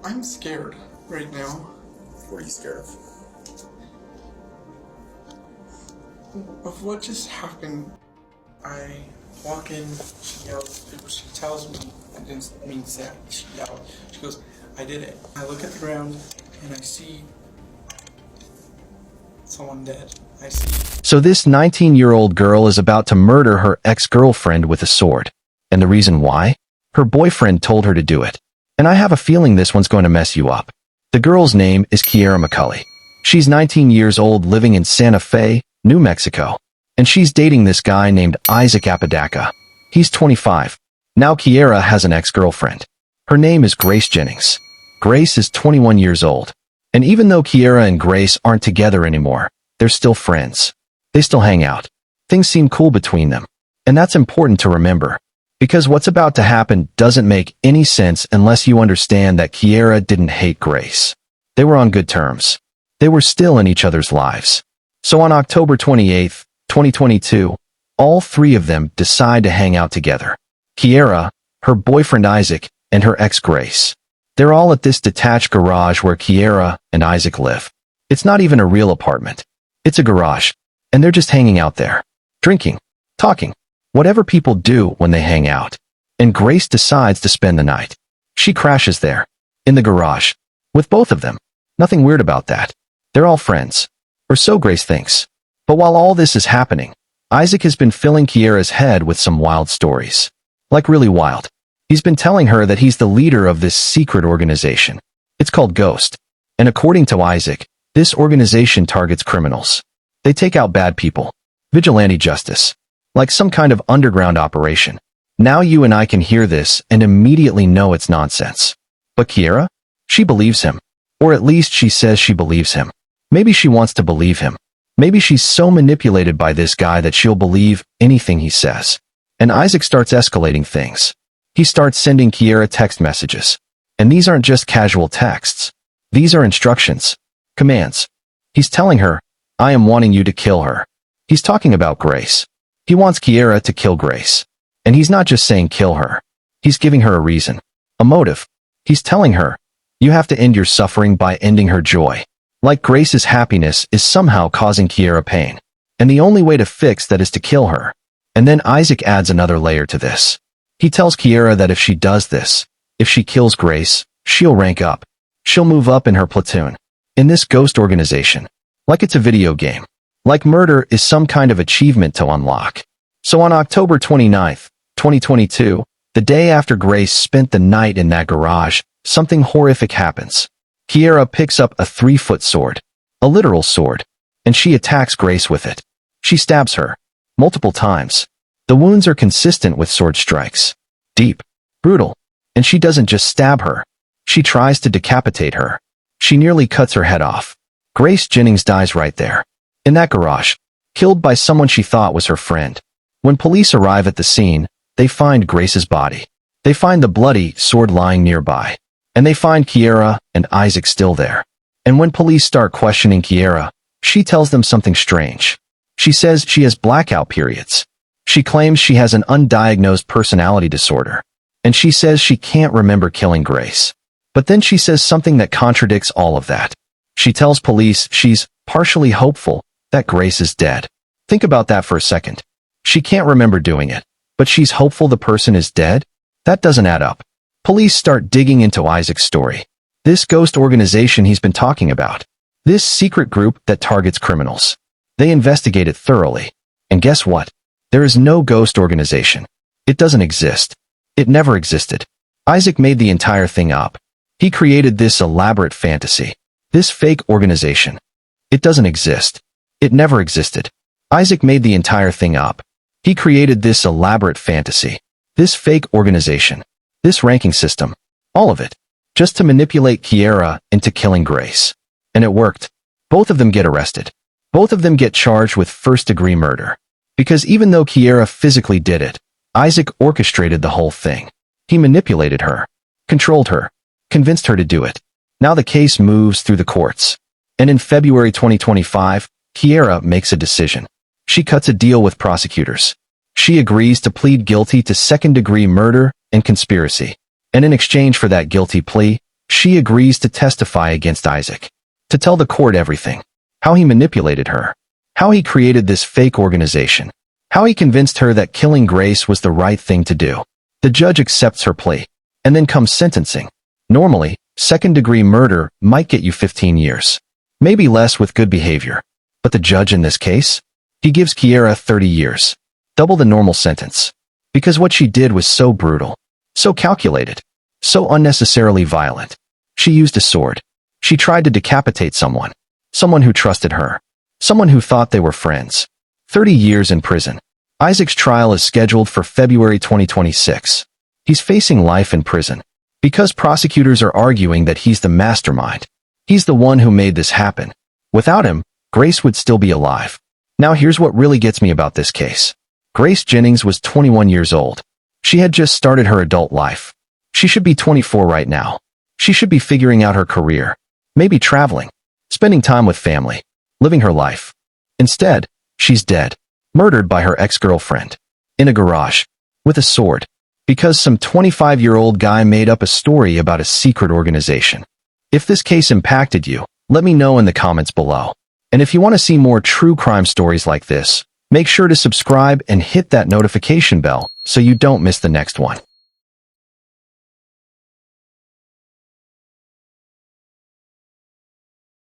I'm scared right now. What are you scared Of what just happened. I walk in, she yells, she tells me, I didn't mean to say it, she yelled. She goes, I did it. I look at the ground and I see someone dead. I see. So this 19-year-old girl is about to murder her ex-girlfriend with a sword. And the reason why? Her boyfriend told her to do it. And I have a feeling this one's going to mess you up. The girl's name is Kiara McCulley. She's 19 years old, living in Santa Fe, New Mexico. And she's dating this guy named Isaac Apodaca. He's 25. Now Kiara has an ex-girlfriend. Her name is Grace Jennings. Grace is 21 years old. And even though Kiara and Grace aren't together anymore, they're still friends. They still hang out. Things seem cool between them. And that's important to remember. Because what's about to happen doesn't make any sense unless you understand that Kiara didn't hate Grace. They were on good terms. They were still in each other's lives. So on October 28th, 2022, all three of them decide to hang out together. Kiara, her boyfriend Isaac, and her ex Grace. They're all at this detached garage where Kiara and Isaac live. It's not even a real apartment. It's a garage. And they're just hanging out there. Drinking. Talking. Whatever people do when they hang out. And Grace decides to spend the night. She crashes there. In the garage. With both of them. Nothing weird about that. They're all friends. Or so Grace thinks. But while all this is happening, Isaac has been filling Kiara's head with some wild stories. Like really wild. He's been telling her that he's the leader of this secret organization. It's called Ghost. And according to Isaac, this organization targets criminals. They take out bad people. Vigilante justice. Like some kind of underground operation. Now you and I can hear this and immediately know it's nonsense. But Kiara? She believes him. Or at least she says she believes him. Maybe she wants to believe him. Maybe she's so manipulated by this guy that she'll believe anything he says. And Isaac starts escalating things. He starts sending Kiara text messages. And these aren't just casual texts. These are instructions. Commands. He's telling her, I am wanting you to kill her. He's talking about Grace. He wants Kiara to kill Grace. And he's not just saying kill her. He's giving her a reason. A motive. He's telling her, you have to end your suffering by ending her joy. Like Grace's happiness is somehow causing Kiara pain. And the only way to fix that is to kill her. And then Isaac adds another layer to this. He tells Kiara that if she does this, if she kills Grace, she'll rank up. She'll move up in her platoon. In this ghost organization. Like it's a video game. Like murder is some kind of achievement to unlock. So on October 29th, 2022, the day after Grace spent the night in that garage, something horrific happens. Kiara picks up a 3-foot sword. A literal sword. And she attacks Grace with it. She stabs her. Multiple times. The wounds are consistent with sword strikes. Deep. Brutal. And she doesn't just stab her. She tries to decapitate her. She nearly cuts her head off. Grace Jennings dies right there. In that garage. Killed by someone she thought was her friend. When police arrive at the scene, they find Grace's body. They find the bloody sword lying nearby. And they find Kiara and Isaac still there. And when police start questioning Kiara, she tells them something strange. She says she has blackout periods. She claims she has an undiagnosed personality disorder. And she says she can't remember killing Grace. But then she says something that contradicts all of that. She tells police she's partially hopeful that Grace is dead. Think about that for a second. She can't remember doing it, but she's hopeful the person is dead? That doesn't add up. Police start digging into Isaac's story. This ghost organization he's been talking about. This secret group that targets criminals. They investigate it thoroughly. And guess what? There is no ghost organization. It doesn't exist. It never existed. Isaac made the entire thing up. He created this elaborate fantasy. This fake organization. It doesn't exist. It never existed. Isaac made the entire thing up. He created this elaborate fantasy. This fake organization. This ranking system. All of it. Just to manipulate Kiara into killing Grace. And it worked. Both of them get arrested. Both of them get charged with first-degree murder. Because even though Kiara physically did it, Isaac orchestrated the whole thing. He manipulated her. Controlled her. Convinced her to do it. Now the case moves through the courts. And in February 2025, Kiara makes a decision. She cuts a deal with prosecutors. She agrees to plead guilty to second-degree murder and conspiracy. And in exchange for that guilty plea, She agrees to testify against Isaac, to tell the court everything, how he manipulated her, how he created this fake organization, how he convinced her that killing Grace was the right thing to do. The judge accepts her plea, and then comes sentencing. Normally, second-degree murder might get you 15 years, maybe less with good behavior. But the judge in this case? He gives Kiara 30 years, double the normal sentence, because what she did was so brutal, so calculated, so unnecessarily violent. She used a sword. She tried to decapitate someone who trusted her, someone who thought they were friends. 30 years in prison. Isaac's trial is scheduled for February 2026. He's facing life in prison because prosecutors are arguing that he's the mastermind. He's the one who made this happen. Without him, Grace would still be alive. Now here's what really gets me about this case. Grace Jennings was 21 years old. She had just started her adult life. She should be 24 right now. She should be figuring out her career, maybe traveling, spending time with family, living her life. Instead, she's dead, murdered by her ex-girlfriend, in a garage, with a sword, because some 25-year-old guy made up a story about a secret organization. If this case impacted you, let me know in the comments below. And if you want to see more true crime stories like this, make sure to subscribe and hit that notification bell so you don't miss the next one.